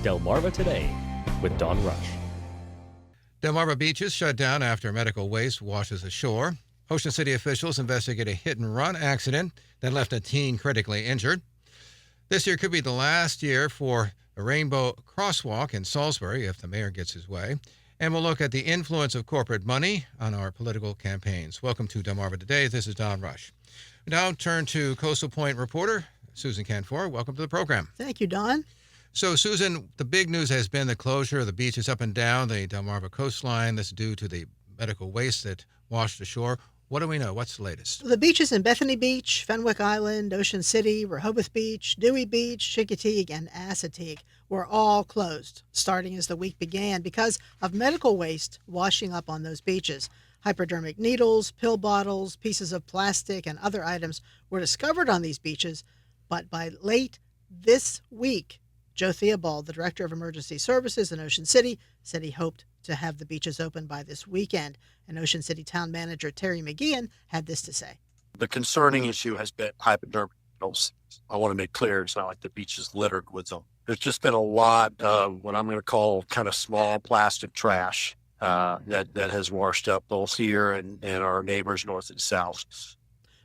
Delmarva Today with Don Rush. Delmarva beaches shut down after medical waste washes ashore. Ocean City officials investigate a hit-and-run accident that left a teen critically injured. This year could be the last year for a rainbow crosswalk in Salisbury if the mayor gets his way. And we'll look at the influence of corporate money on our political campaigns. Welcome to Delmarva Today. This is Don Rush. We now turn to Coastal Point reporter Susan Canfora. Welcome to the program. Thank you, Don. So, Susan, the big news has been the closure of the beaches up and down the Delmarva coastline. This is due to the medical waste that washed ashore. What do we know? What's the latest? The beaches in Bethany Beach, Fenwick Island, Ocean City, Rehoboth Beach, Dewey Beach, Chincoteague, and Assateague were all closed starting as the week began because of medical waste washing up on those beaches. Hypodermic needles, pill bottles, pieces of plastic, and other items were discovered on these beaches, but by late this week, Joe Theobald, the Director of Emergency Services in Ocean City, said he hoped to have the beaches open by this weekend. And Ocean City Town Manager Terry McGeehan had this to say. The concerning issue has been hypodermic needles. I want to make clear it's not like the beach is littered with them. There's just been a lot of what I'm going to call kind of small plastic trash that has washed up both here and our neighbors north and south.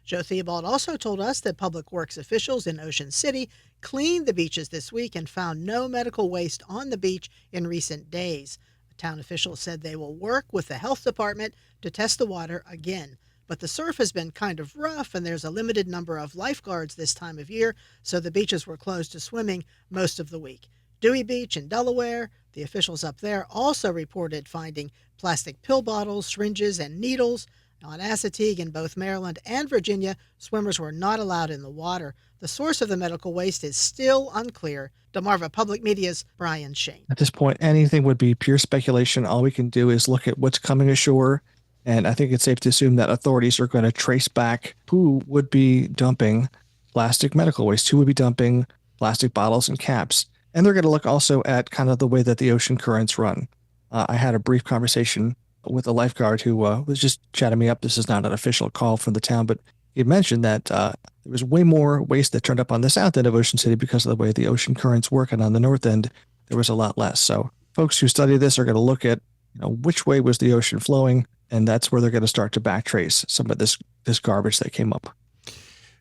Joe Theobald also told us that Public Works officials in Ocean City cleaned the beaches this week and found no medical waste on the beach in recent days. Town officials said they will work with the health department to test the water again. But the surf has been kind of rough and there's a limited number of lifeguards this time of year, so the beaches were closed to swimming most of the week. Dewey Beach in Delaware, the officials up there also reported finding plastic pill bottles, syringes, and needles. On Assateague in both Maryland and Virginia, swimmers were not allowed in the water. The source of the medical waste is still unclear. Delmarva Public Media's Brian Shane. At this point, anything would be pure speculation. All we can do is look at what's coming ashore, and I think it's safe to assume that authorities are going to trace back who would be dumping plastic medical waste, who would be dumping plastic bottles and caps. And they're going to look also at kind of the way that the ocean currents run. I had a brief conversation with a lifeguard who was just chatting me up. This is not an official call from the town, but he mentioned that there was way more waste that turned up on the south end of Ocean City because of the way the ocean currents work, and on the north end, there was a lot less. So folks who study this are going to look at which way was the ocean flowing, and that's where they're going to start to backtrace some of this garbage that came up.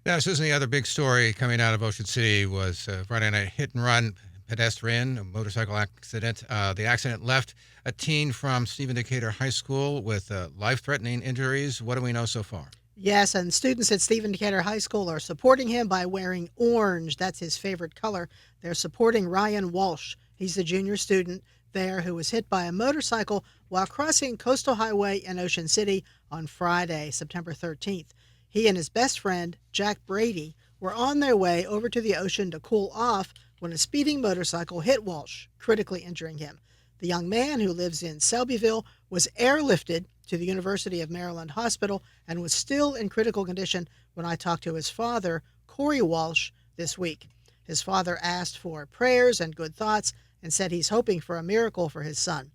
Now, Susan, the other big story coming out of Ocean City was Friday night hit-and-run pedestrian, a motorcycle accident. The accident left a teen from Stephen Decatur High School with life-threatening injuries. What do we know so far? Yes, and students at Stephen Decatur High School are supporting him by wearing orange. That's his favorite color. They're supporting Ryan Walsh. He's a junior student there who was hit by a motorcycle while crossing Coastal Highway in Ocean City on Friday, September 13th. He and his best friend, Jack Brady, were on their way over to the ocean to cool off when a speeding motorcycle hit Walsh, critically injuring him. The young man, who lives in Selbyville, was airlifted to the University of Maryland Hospital and was still in critical condition when I talked to his father, Corey Walsh, this week. His father asked for prayers and good thoughts and said he's hoping for a miracle for his son.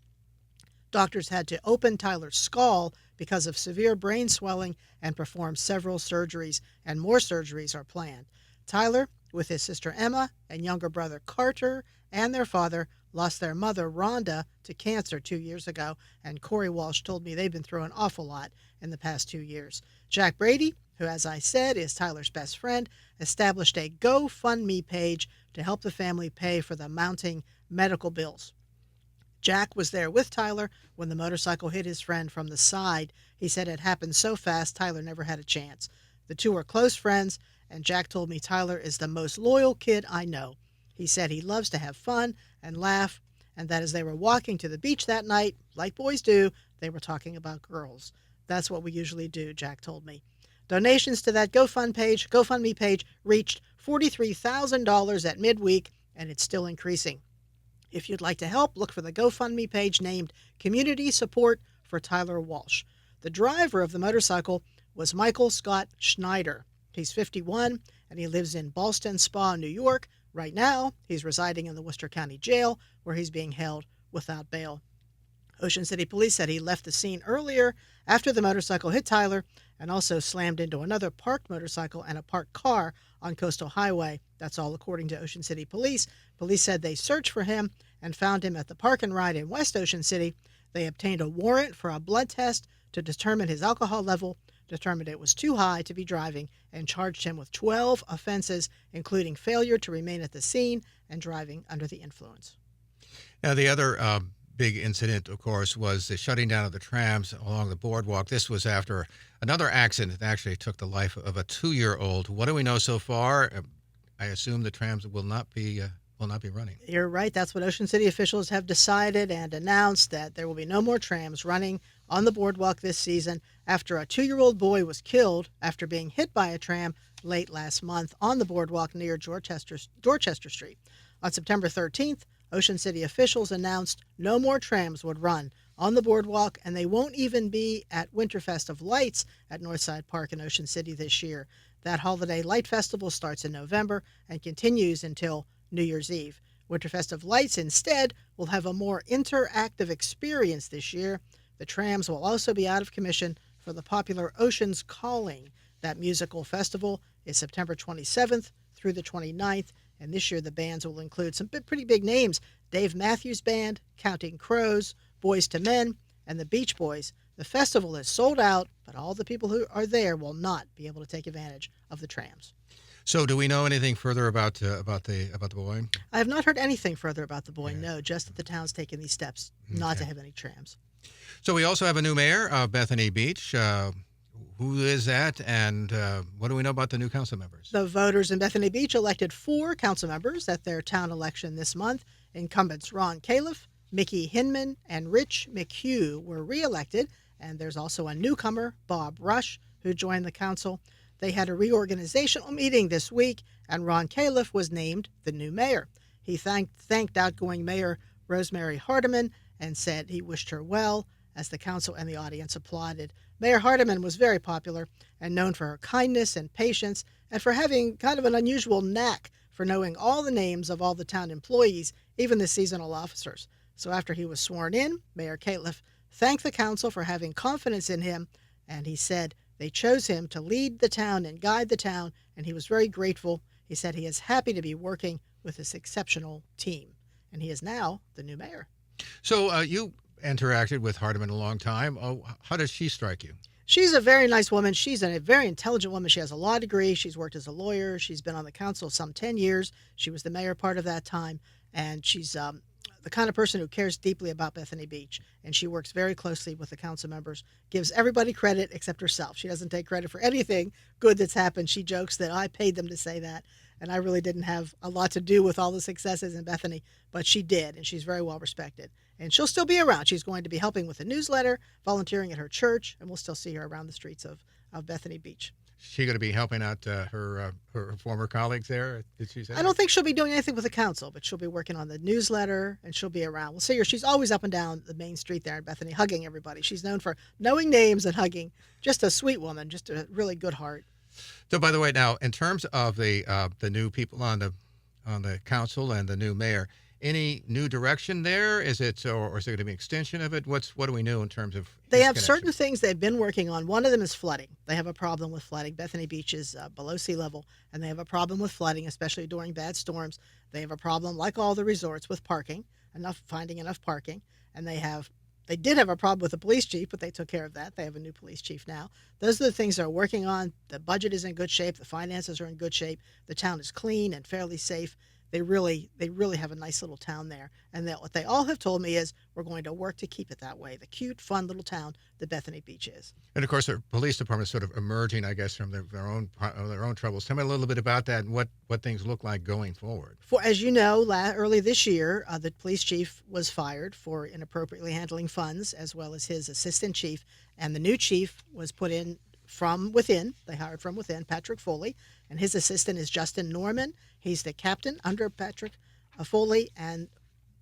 Doctors had to open Tyler's skull because of severe brain swelling and perform several surgeries, and more surgeries are planned. Tyler, with his sister Emma and younger brother Carter and their father, lost their mother Rhonda to cancer 2 years ago, and Corey Walsh told me they've been through an awful lot in the past 2 years. Jack Brady, who, as I said, is Tyler's best friend, established a GoFundMe page to help the family pay for the mounting medical bills. Jack was there with Tyler when the motorcycle hit his friend from the side. He said it happened so fast Tyler never had a chance. The two are close friends, and Jack told me Tyler is the most loyal kid I know. He said he loves to have fun and laugh, and that as they were walking to the beach that night, like boys do, they were talking about girls. That's what we usually do, Jack told me. Donations to that GoFundMe page reached $43,000 at midweek, and it's still increasing. If you'd like to help, look for the GoFundMe page named Community Support for Tyler Walsh. The driver of the motorcycle was Michael Scott Schneider. He's 51, and he lives in Ballston Spa, New York. Right now, he's residing in the Worcester County Jail, where he's being held without bail. Ocean City Police said he left the scene earlier after the motorcycle hit Tyler and also slammed into another parked motorcycle and a parked car on Coastal Highway. That's all according to Ocean City Police. Police said they searched for him and found him at the Park and Ride in West Ocean City. They obtained a warrant for a blood test to determine his alcohol level, determined it was too high to be driving, and charged him with 12 offenses, including failure to remain at the scene and driving under the influence. Now, the other big incident, of course, was the shutting down of the trams along the boardwalk. This was after another accident that actually took the life of a 2-year-old. What do we know so far? I assume the trams will not be running. You're right. That's what Ocean City officials have decided and announced, that there will be no more trams running on the boardwalk this season after a 2-year-old boy was killed after being hit by a tram late last month on the boardwalk near Dorchester Street. On September 13th, Ocean City officials announced no more trams would run on the boardwalk, and they won't even be at Winterfest of Lights at Northside Park in Ocean City this year. That holiday light festival starts in November and continues until New Year's Eve. Winterfest of Lights instead will have a more interactive experience this year. The trams will also be out of commission for the popular Ocean's Calling. That musical festival is September 27th through the 29th, and this year the bands will include some pretty big names: Dave Matthews Band, Counting Crows, Boys to Men, and the Beach Boys. The festival is sold out, but all the people who are there will not be able to take advantage of the trams. So, do we know anything further about the boy? I have not heard anything further about the boy. No, just that the town's taking these steps not to have any trams. So we also have a new mayor of Bethany Beach. Who is that, and what do we know about the new council members? The voters in Bethany Beach elected 4 council members at their town election this month. Incumbents Ron Califf, Mickey Hinman, and Rich McHugh were reelected, and there's also a newcomer, Bob Rush, who joined the council. They had a reorganizational meeting this week, and Ron Califf was named the new mayor. He thanked outgoing Mayor Rosemary Hardiman and said he wished her well, as the council and the audience applauded. Mayor Hardiman was very popular and known for her kindness and patience, and for having kind of an unusual knack for knowing all the names of all the town employees, even the seasonal officers. So after he was sworn in, Mayor Califf thanked the council for having confidence in him, and he said they chose him to lead the town and guide the town, and he was very grateful. He said he is happy to be working with this exceptional team, and he is now the new mayor. So you interacted with Hardiman a long time. How does she strike you? She's a very nice woman. She's a very intelligent woman. She has a law degree. She's worked as a lawyer. She's been on the council some 10 years. She was the mayor part of that time, and she's the kind of person who cares deeply about Bethany Beach, and she works very closely with the council members, gives everybody credit except herself. She doesn't take credit for anything good that's happened. She jokes that I paid them to say that, and I really didn't have a lot to do with all the successes in Bethany, but she did, and she's very well respected. And she'll still be around. She's going to be helping with the newsletter, volunteering at her church, and we'll still see her around the streets of Bethany Beach. Is she going to be helping out her former colleagues there? Did she say I don't think she'll be doing anything with the council, but she'll be working on the newsletter, and she'll be around. We'll see her. She's always up and down the main street there in Bethany, hugging everybody. She's known for knowing names and hugging. Just a sweet woman, just a really good heart. So, by the way, now in terms of the new people on the council and the new mayor, any new direction there? Is it or is it going to be an extension of it? What do we know in terms of? They have certain things they've been working on. One of them is flooding. They have a problem with flooding. Bethany Beach is below sea level, and they have a problem with flooding, especially during bad storms. They have a problem, like all the resorts, with parking, finding enough parking, and they did have a problem with the police chief, but they took care of that. They have a new police chief now. Those are the things they're working on. The budget is in good shape. The finances are in good shape. The town is clean and fairly safe. They really have a nice little town there. And what they all have told me is we're going to work to keep it that way, the cute, fun little town that Bethany Beach is. And, of course, the police department is sort of emerging, I guess, from their own troubles. Tell me a little bit about that and what things look like going forward. As you know, early this year, the police chief was fired for inappropriately handling funds, as well as his assistant chief. And the new chief was put in from within. They hired from within, Patrick Foley, and his assistant is Justin Norman. He's the captain under Patrick Foley, and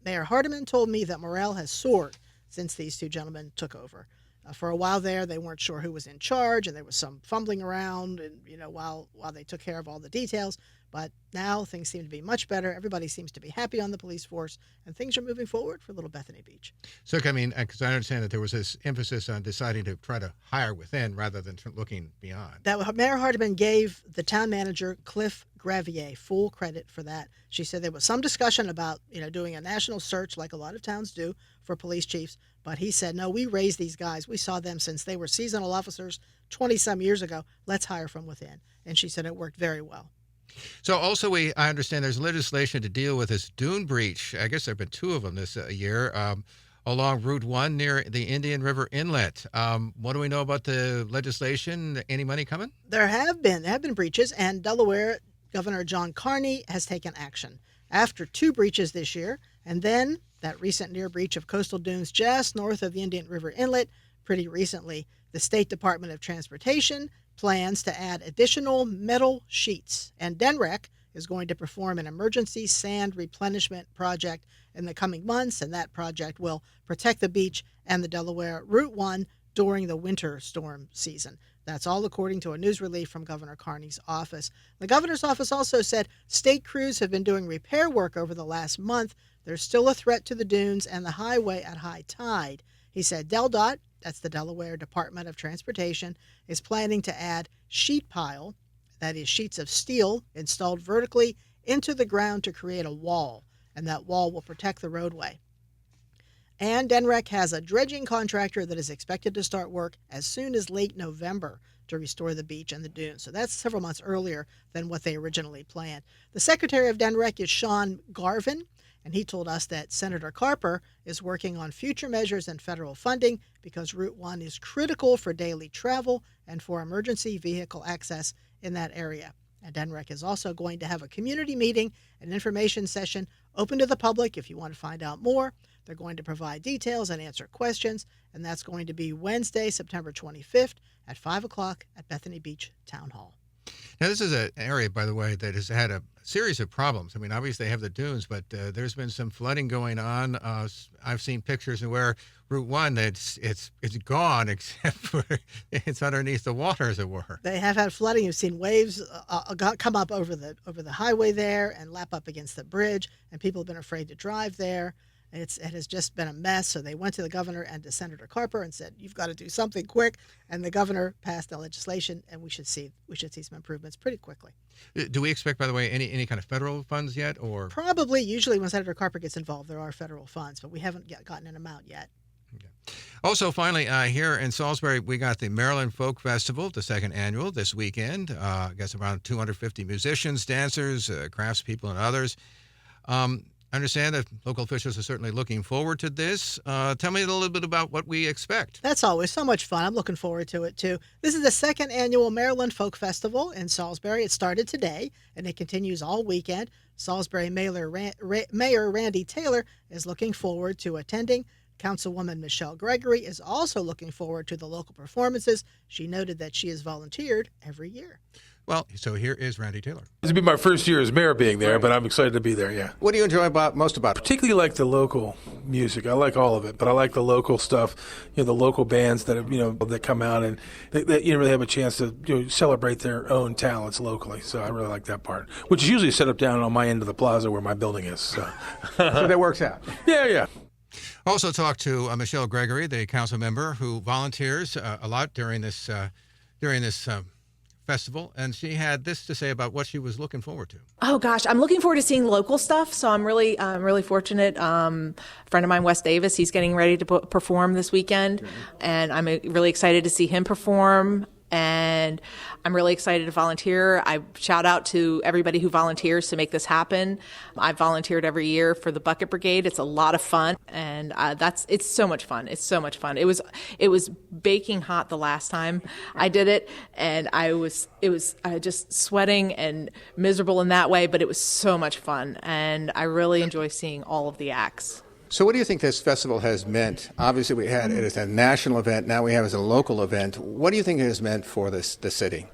Mayor Hardiman told me that morale has soared since these two gentlemen took over. For a while there, they weren't sure who was in charge, and there was some fumbling around, and while they took care of all the details. But now things seem to be much better. Everybody seems to be happy on the police force, and things are moving forward for Little Bethany Beach. So, I mean, because I understand that there was this emphasis on deciding to try to hire within rather than looking beyond. That Mayor Hardiman gave the town manager, Cliff Grevier full credit for that. She said there was some discussion about, doing a national search like a lot of towns do for police chiefs. But he said, no, we raised these guys. We saw them since they were seasonal officers 20-some years ago. Let's hire from within. And she said it worked very well. So also I understand there's legislation to deal with this dune breach. I guess there have been 2 of them this year along Route 1 near the Indian River Inlet. What do we know about the legislation? Any money coming? There have been breaches, and Delaware Governor John Carney has taken action after 2 breaches this year, and then that recent near breach of coastal dunes just north of the Indian River Inlet pretty recently. The State Department of Transportation plans to add additional metal sheets, and DENREC is going to perform an emergency sand replenishment project in the coming months, and that project will protect the beach and the Delaware Route 1 during the winter storm season. That's all according to a news release from Governor Carney's office. The governor's office also said state crews have been doing repair work over the last month. There's still a threat to the dunes and the highway at high tide. He said DelDOT, that's the Delaware Department of Transportation, is planning to add sheet pile, that is sheets of steel installed vertically into the ground to create a wall, and that wall will protect the roadway. And DENREC has a dredging contractor that is expected to start work as soon as late November to restore the beach and the dunes. So that's several months earlier than what they originally planned. The secretary of DENREC is Sean Garvin, and he told us that Senator Carper is working on future measures and federal funding because Route 1 is critical for daily travel and for emergency vehicle access in that area. And DENREC is also going to have a community meeting, an information session open to the public if you want to find out more. They're going to provide details and answer questions, and that's going to be Wednesday, September 25th at 5 o'clock at Bethany Beach Town Hall. Now, this is an area, by the way, that has had a series of problems. I mean, obviously they have the dunes, but there's been some flooding going on. I've seen pictures of where Route 1, it's gone, except for it's underneath the water, as it were. They have had flooding. You've seen waves come up over the highway there and lap up against the bridge, and people have been afraid to drive there. It has just been a mess. So they went to the governor and to Senator Carper and said, "You've got to do something quick." And the governor passed the legislation, and we should see some improvements pretty quickly. Do we expect, by the way, any kind of federal funds yet, or probably? Usually, when Senator Carper gets involved, there are federal funds, but we haven't gotten an amount yet. Okay. Also, finally, here in Salisbury, we got the Maryland Folk Festival, the 2nd annual, this weekend. I guess around 250 musicians, dancers, craftspeople, and others. I understand that local officials are certainly looking forward to this. Tell me a little bit about what we expect. That's always so much fun. I'm looking forward to it, too. This is the 2nd annual Maryland Folk Festival in Salisbury. It started today, and it continues all weekend. Salisbury Mayor Randy Taylor is looking forward to attending. Councilwoman Michelle Gregory is also looking forward to the local performances. She noted that she has volunteered every year. Well, so here is Randy Taylor. This will be my first year as mayor being there, but I'm excited to be there, yeah. What do you enjoy most about it? Particularly like the local music. I like all of it, but I like the local stuff, the local bands that, that come out and that really have a chance to celebrate their own talents locally. So I really like that part, which is usually set up down on my end of the plaza where my building is. So, so that works out. Yeah. Also talked to Michelle Gregory, the council member who volunteers a lot during this festival, and she had this to say about what she was looking forward to. Oh gosh, I'm looking forward to seeing local stuff. So I'm really fortunate. A friend of mine, Wes Davis, he's getting ready to perform this weekend, and I'm really excited to see him perform. And I'm really excited to volunteer. I shout out to everybody who volunteers to make this happen. I've volunteered every year for the Bucket Brigade. It's a lot of fun, and it's so much fun. It's so much fun. It was baking hot the last time I did it, and I was just sweating and miserable in that way. But it was so much fun, and I really enjoy seeing all of the acts. So what do you think this festival has meant? Obviously, we had it as a national event. Now we have it as a local event. What do you think it has meant for the city?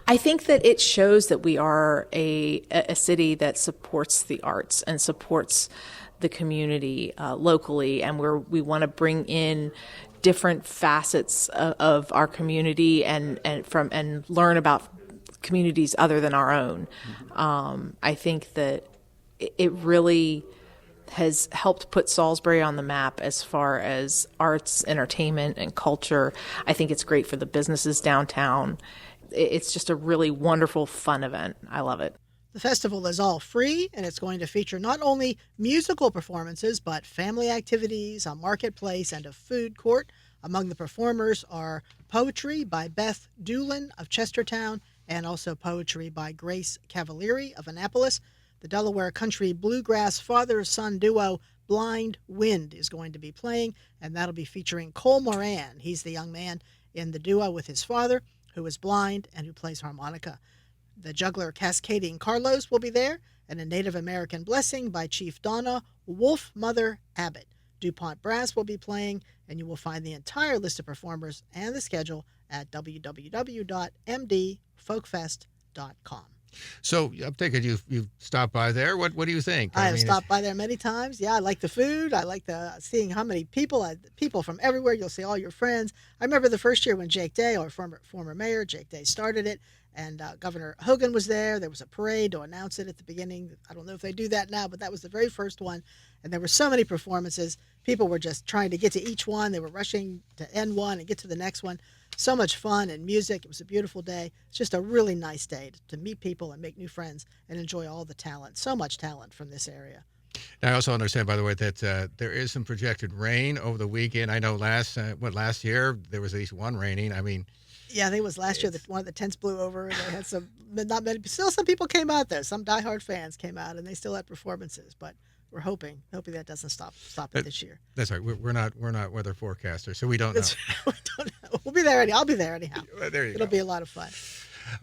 I think that it shows that we are a city that supports the arts and supports the community locally, and we want to bring in different facets of our community and learn about communities other than our own. I think that it really has helped put Salisbury on the map as far as arts, entertainment, and culture. I think it's great for the businesses downtown. It's just a really wonderful, fun event. I love it. The festival is all free, and it's going to feature not only musical performances, but family activities, a marketplace, and a food court. Among the performers are poetry by Beth Doolin of Chestertown, and also poetry by Grace Cavalieri of Annapolis. The Delaware country bluegrass father-son duo Blind Wind is going to be playing, and that'll be featuring Cole Moran. He's the young man in the duo with his father, who is blind and who plays harmonica. The juggler Cascading Carlos will be there, and a Native American blessing by Chief Donna Wolf Mother Abbott. DuPont Brass will be playing, and you will find the entire list of performers and the schedule at www.mdfolkfest.com. So I'm thinking you've stopped by there. What do you think? I have mean, stopped by there many times. Yeah, I like the food. I like seeing how many people from everywhere. You'll see all your friends. I remember the first year when Jake Day, our former mayor, Jake Day, started it, and Governor Hogan was there. There was a parade to announce it at the beginning. I don't know if they do that now, but that was the very first one. And there were so many performances. People were just trying to get to each one. They were rushing to end one and get to the next one. So much fun and music. It was a beautiful day. It's just a really nice day to meet people and make new friends and enjoy all the talent. So much talent from this area. I also understand, by the way, that there is some projected rain over the weekend. I know last year there was at least one raining. I mean, yeah, I think it was last year that one of the tents blew over, and they had not many. Still, some people came out there. Some diehard fans came out, and they still had performances. But we're hoping that doesn't stop it this year. That's right. We're not weather forecasters, so we don't know. We don't know. We'll be there I'll be there anyhow. There you go. It'll be a lot of fun.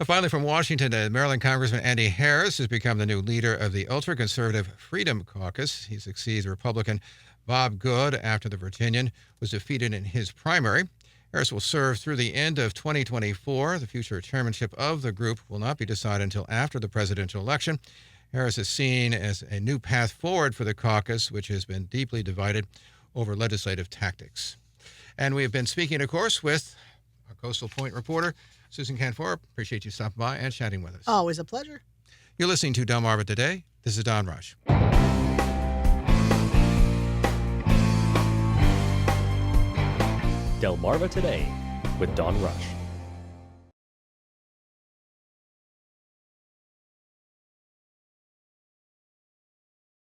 Finally, from Washington, Maryland Congressman Andy Harris has become the new leader of the ultra-conservative Freedom Caucus. He succeeds Republican Bob Good after the Virginian was defeated in his primary. Harris will serve through the end of 2024. The future chairmanship of the group will not be decided until after the presidential election. Harris is seen as a new path forward for the caucus, which has been deeply divided over legislative tactics. And we have been speaking, of course, with our Coastal Point reporter, Susan Canfora. Appreciate you stopping by and chatting with us. Always a pleasure. You're listening to Delmarva Today. This is Don Rush. Delmarva Today with Don Rush.